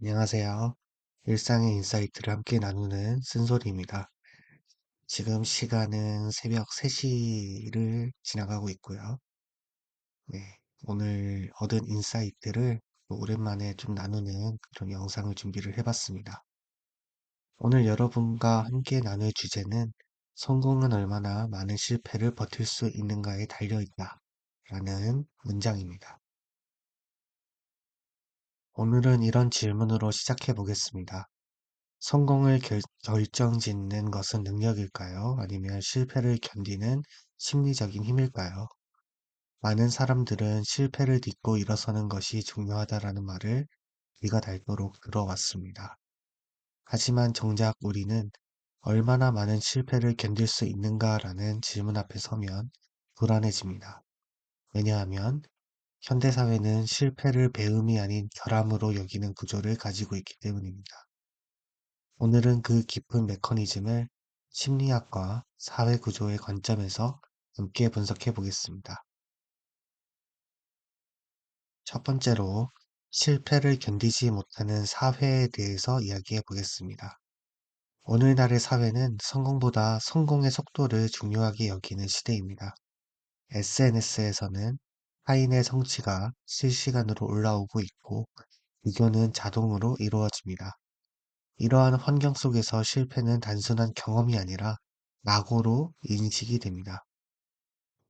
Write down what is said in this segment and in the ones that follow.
안녕하세요. 일상의 인사이트를 함께 나누는 쓴소리입니다. 지금 시간은 새벽 3시를 지나가고 있고요. 네, 오늘 얻은 인사이트를 또 오랜만에 좀 나누는 그런 영상을 준비를 해봤습니다. 오늘 여러분과 함께 나눌 주제는 성공은 얼마나 많은 실패를 버틸 수 있는가에 달려있다 라는 문장입니다. 오늘은 이런 질문으로 시작해 보겠습니다. 성공을 결정짓는 것은 능력일까요? 아니면 실패를 견디는 심리적인 힘일까요? 많은 사람들은 실패를 딛고 일어서는 것이 중요하다라는 말을 귀가 닳도록 들어왔습니다. 하지만 정작 우리는 얼마나 많은 실패를 견딜 수 있는가라는 질문 앞에 서면 불안해집니다. 왜냐하면 현대사회는 실패를 배움이 아닌 결함으로 여기는 구조를 가지고 있기 때문입니다. 오늘은 그 깊은 메커니즘을 심리학과 사회구조의 관점에서 함께 분석해 보겠습니다. 첫 번째로 실패를 견디지 못하는 사회에 대해서 이야기해 보겠습니다. 오늘날의 사회는 성공보다 성공의 속도를 중요하게 여기는 시대입니다. SNS에서는 타인의 성취가 실시간으로 올라오고 있고 비교는 자동으로 이루어집니다. 이러한 환경 속에서 실패는 단순한 경험이 아니라 낙오로 인식이 됩니다.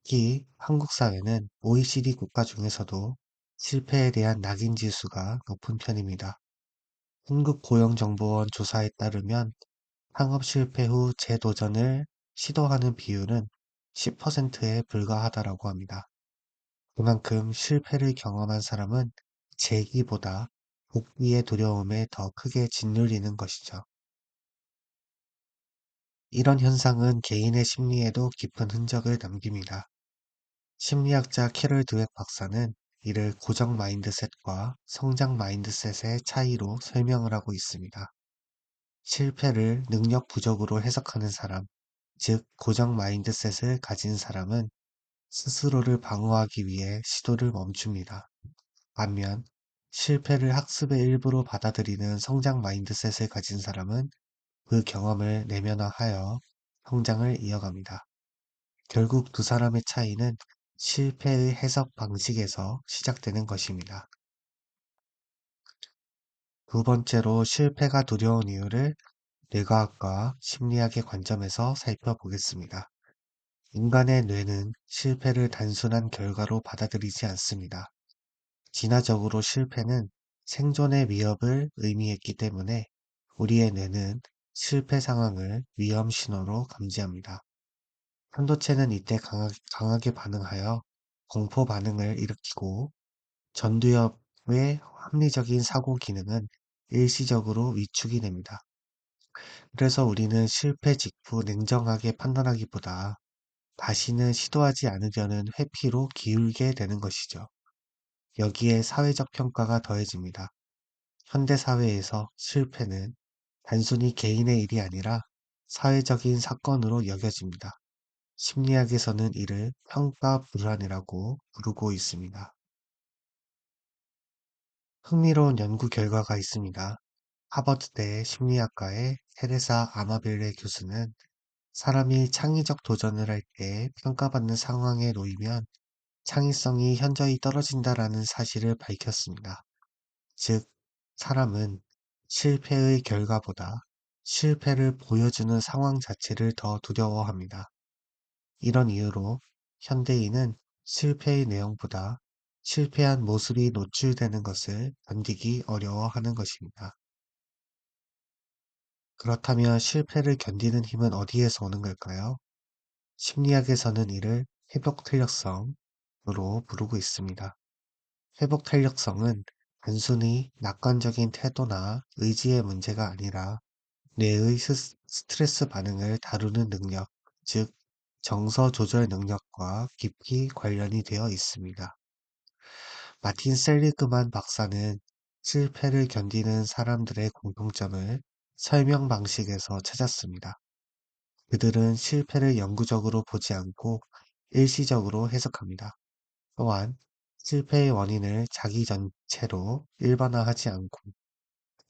특히 한국 사회는 OECD 국가 중에서도 실패에 대한 낙인 지수가 높은 편입니다. 한국고용정보원 조사에 따르면 창업 실패 후 재도전을 시도하는 비율은 10%에 불과하다라고 합니다. 그만큼 실패를 경험한 사람은 재기보다 복귀의 두려움에 더 크게 짓눌리는 것이죠. 이런 현상은 개인의 심리에도 깊은 흔적을 남깁니다. 심리학자 캐럴 드웩 박사는 이를 고정 마인드셋과 성장 마인드셋의 차이로 설명을 하고 있습니다. 실패를 능력 부족으로 해석하는 사람, 즉 고정 마인드셋을 가진 사람은 스스로를 방어하기 위해 시도를 멈춥니다. 반면 실패를 학습의 일부로 받아들이는 성장 마인드셋을 가진 사람은 그 경험을 내면화하여 성장을 이어갑니다. 결국 두 사람의 차이는 실패의 해석 방식에서 시작되는 것입니다. 두 번째로 실패가 두려운 이유를 뇌과학과 심리학의 관점에서 살펴보겠습니다. 인간의 뇌는 실패를 단순한 결과로 받아들이지 않습니다. 진화적으로 실패는 생존의 위협을 의미했기 때문에 우리의 뇌는 실패 상황을 위험 신호로 감지합니다. 편도체는 이때 강하게 반응하여 공포 반응을 일으키고 전두엽의 합리적인 사고 기능은 일시적으로 위축이 됩니다. 그래서 우리는 실패 직후 냉정하게 판단하기보다 다시는 시도하지 않으려는 회피로 기울게 되는 것이죠. 여기에 사회적 평가가 더해집니다. 현대 사회에서 실패는 단순히 개인의 일이 아니라 사회적인 사건으로 여겨집니다. 심리학에서는 이를 평가 불안이라고 부르고 있습니다. 흥미로운 연구 결과가 있습니다. 하버드대 심리학과의 테레사 아마빌레 교수는 사람이 창의적 도전을 할 때 평가받는 상황에 놓이면 창의성이 현저히 떨어진다라는 사실을 밝혔습니다. 즉, 사람은 실패의 결과보다 실패를 보여주는 상황 자체를 더 두려워합니다. 이런 이유로 현대인은 실패의 내용보다 실패한 모습이 노출되는 것을 견디기 어려워하는 것입니다. 그렇다면 실패를 견디는 힘은 어디에서 오는 걸까요? 심리학에서는 이를 회복 탄력성으로 부르고 있습니다. 회복 탄력성은 단순히 낙관적인 태도나 의지의 문제가 아니라 뇌의 스트레스 반응을 다루는 능력, 즉 정서 조절 능력과 깊이 관련이 되어 있습니다. 마틴 셀리그만 박사는 실패를 견디는 사람들의 공통점을 설명 방식에서 찾았습니다. 그들은 실패를 영구적으로 보지 않고 일시적으로 해석합니다. 또한 실패의 원인을 자기 전체로 일반화하지 않고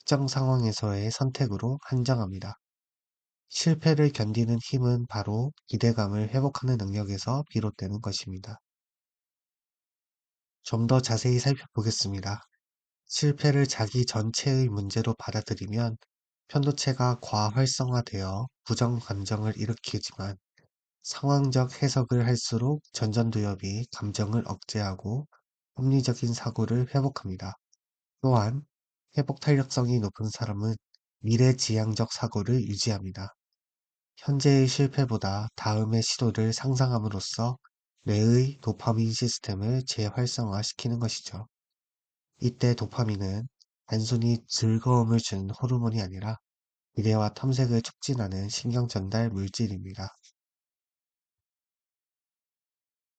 특정 상황에서의 선택으로 한정합니다. 실패를 견디는 힘은 바로 기대감을 회복하는 능력에서 비롯되는 것입니다. 좀 더 자세히 살펴보겠습니다. 실패를 자기 전체의 문제로 받아들이면 편도체가 과활성화되어 부정 감정을 일으키지만 상황적 해석을 할수록 전전두엽이 감정을 억제하고 합리적인 사고를 회복합니다. 또한 회복 탄력성이 높은 사람은 미래지향적 사고를 유지합니다. 현재의 실패보다 다음의 시도를 상상함으로써 뇌의 도파민 시스템을 재활성화시키는 것이죠. 이때 도파민은 단순히 즐거움을 주는 호르몬이 아니라 기대와 탐색을 촉진하는 신경 전달 물질입니다.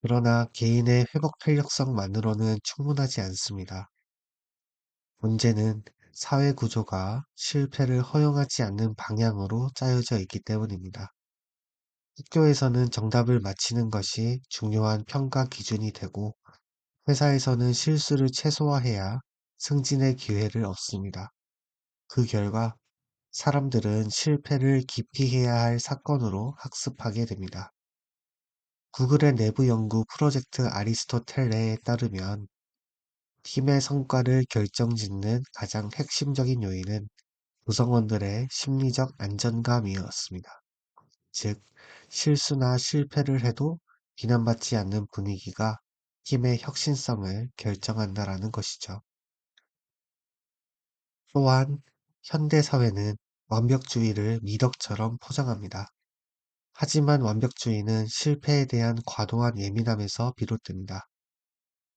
그러나 개인의 회복 탄력성만으로는 충분하지 않습니다. 문제는 사회 구조가 실패를 허용하지 않는 방향으로 짜여져 있기 때문입니다. 학교에서는 정답을 맞히는 것이 중요한 평가 기준이 되고 회사에서는 실수를 최소화해야 승진의 기회를 얻습니다. 그 결과 사람들은 실패를 기피해야 할 사건으로 학습하게 됩니다. 구글의 내부 연구 프로젝트 아리스토텔레에 따르면 팀의 성과를 결정짓는 가장 핵심적인 요인은 구성원들의 심리적 안정감이었습니다. 즉, 실수나 실패를 해도 비난받지 않는 분위기가 팀의 혁신성을 결정한다라는 것이죠. 또한 현대 사회는 완벽주의를 미덕처럼 포장합니다. 하지만 완벽주의는 실패에 대한 과도한 예민함에서 비롯됩니다.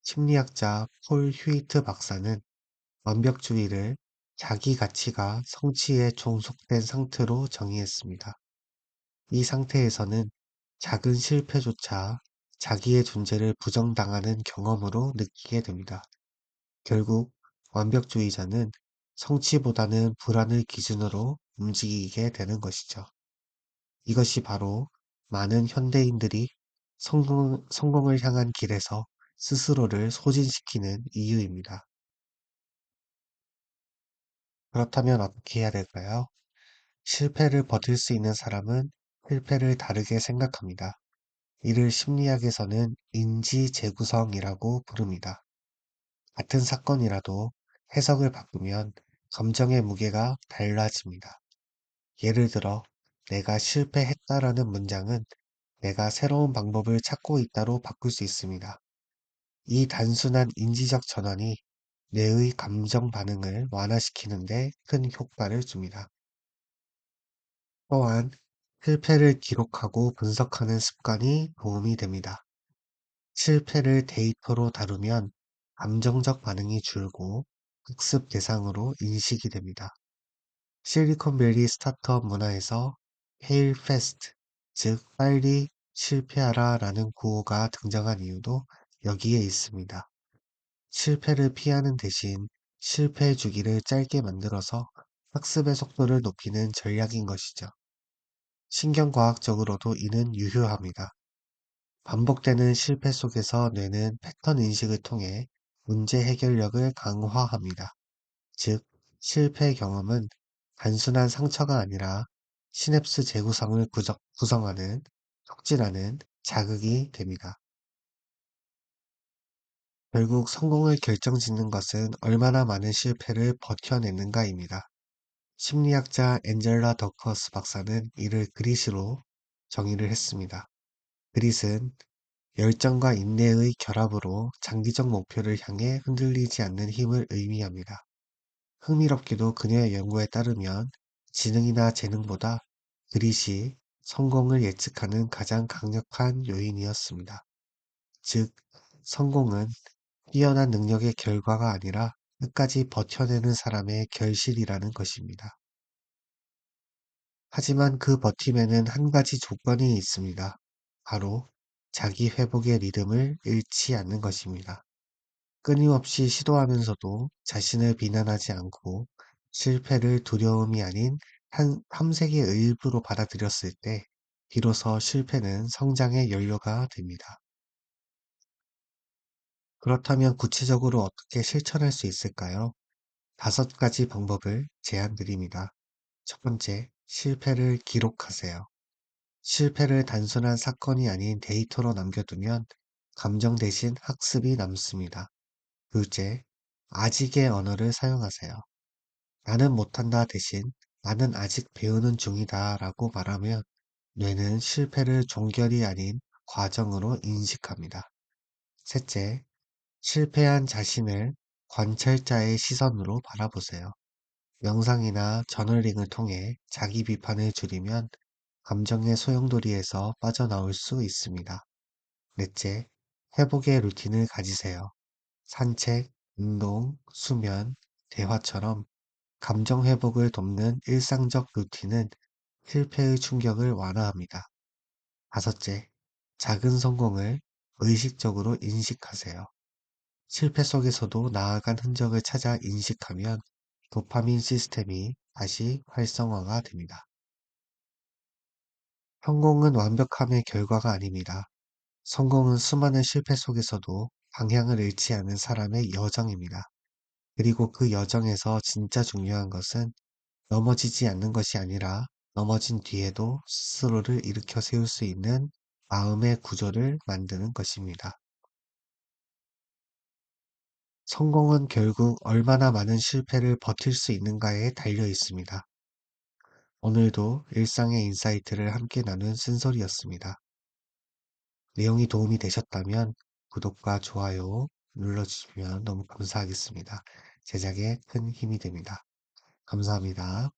심리학자 폴 휴이트 박사는 완벽주의를 자기 가치가 성취에 종속된 상태로 정의했습니다. 이 상태에서는 작은 실패조차 자기의 존재를 부정당하는 경험으로 느끼게 됩니다. 결국 완벽주의자는 성취보다는 불안을 기준으로 움직이게 되는 것이죠. 이것이 바로 많은 현대인들이 성공을 향한 길에서 스스로를 소진시키는 이유입니다. 그렇다면 어떻게 해야 될까요? 실패를 버틸 수 있는 사람은 실패를 다르게 생각합니다. 이를 심리학에서는 인지 재구성이라고 부릅니다. 같은 사건이라도 해석을 바꾸면 감정의 무게가 달라집니다. 예를 들어, 내가 실패했다라는 문장은 내가 새로운 방법을 찾고 있다로 바꿀 수 있습니다. 이 단순한 인지적 전환이 뇌의 감정 반응을 완화시키는데 큰 효과를 줍니다. 또한 실패를 기록하고 분석하는 습관이 도움이 됩니다. 실패를 데이터로 다루면 감정적 반응이 줄고 학습 대상으로 인식이 됩니다. 실리콘밸리 스타트업 문화에서 fail fast, 즉 빨리 실패하라 라는 구호가 등장한 이유도 여기에 있습니다. 실패를 피하는 대신 실패 주기를 짧게 만들어서 학습의 속도를 높이는 전략인 것이죠. 신경과학적으로도 이는 유효합니다. 반복되는 실패 속에서 뇌는 패턴 인식을 통해 문제 해결력을 강화합니다. 즉, 실패 경험은 단순한 상처가 아니라 시냅스 재구성을 구성하는, 촉진하는 자극이 됩니다. 결국 성공을 결정짓는 것은 얼마나 많은 실패를 버텨내는가입니다. 심리학자 앤젤라 더커스 박사는 이를 그릿으로 정의를 했습니다. 그릿은 열정과 인내의 결합으로 장기적 목표를 향해 흔들리지 않는 힘을 의미합니다. 흥미롭게도 그녀의 연구에 따르면 지능이나 재능보다 그릿이 성공을 예측하는 가장 강력한 요인이었습니다. 즉, 성공은 뛰어난 능력의 결과가 아니라 끝까지 버텨내는 사람의 결실이라는 것입니다. 하지만 그 버팀에는 한 가지 조건이 있습니다. 바로 자기 회복의 리듬을 잃지 않는 것입니다. 끊임없이 시도하면서도 자신을 비난하지 않고 실패를 두려움이 아닌 탐색의 일부로 받아들였을 때 비로소 실패는 성장의 연료가 됩니다. 그렇다면 구체적으로 어떻게 실천할 수 있을까요? 5가지 방법을 제안드립니다. 첫 번째, 실패를 기록하세요. 실패를 단순한 사건이 아닌 데이터로 남겨두면 감정 대신 학습이 남습니다. 둘째, 아직의 언어를 사용하세요. 나는 못한다 대신 나는 아직 배우는 중이다 라고 말하면 뇌는 실패를 종결이 아닌 과정으로 인식합니다. 셋째, 실패한 자신을 관찰자의 시선으로 바라보세요. 명상이나 저널링을 통해 자기 비판을 줄이면 감정의 소용돌이에서 빠져나올 수 있습니다. 넷째, 회복의 루틴을 가지세요. 산책, 운동, 수면, 대화처럼 감정 회복을 돕는 일상적 루틴은 실패의 충격을 완화합니다. 다섯째, 작은 성공을 의식적으로 인식하세요. 실패 속에서도 나아간 흔적을 찾아 인식하면 도파민 시스템이 다시 활성화가 됩니다. 성공은 완벽함의 결과가 아닙니다. 성공은 수많은 실패 속에서도 방향을 잃지 않은 사람의 여정입니다. 그리고 그 여정에서 진짜 중요한 것은 넘어지지 않는 것이 아니라 넘어진 뒤에도 스스로를 일으켜 세울 수 있는 마음의 구조를 만드는 것입니다. 성공은 결국 얼마나 많은 실패를 버틸 수 있는가에 달려 있습니다. 오늘도 일상의 인사이트를 함께 나눈 쓴소리였습니다. 내용이 도움이 되셨다면 구독과 좋아요 눌러주시면 너무 감사하겠습니다. 제작에 큰 힘이 됩니다. 감사합니다.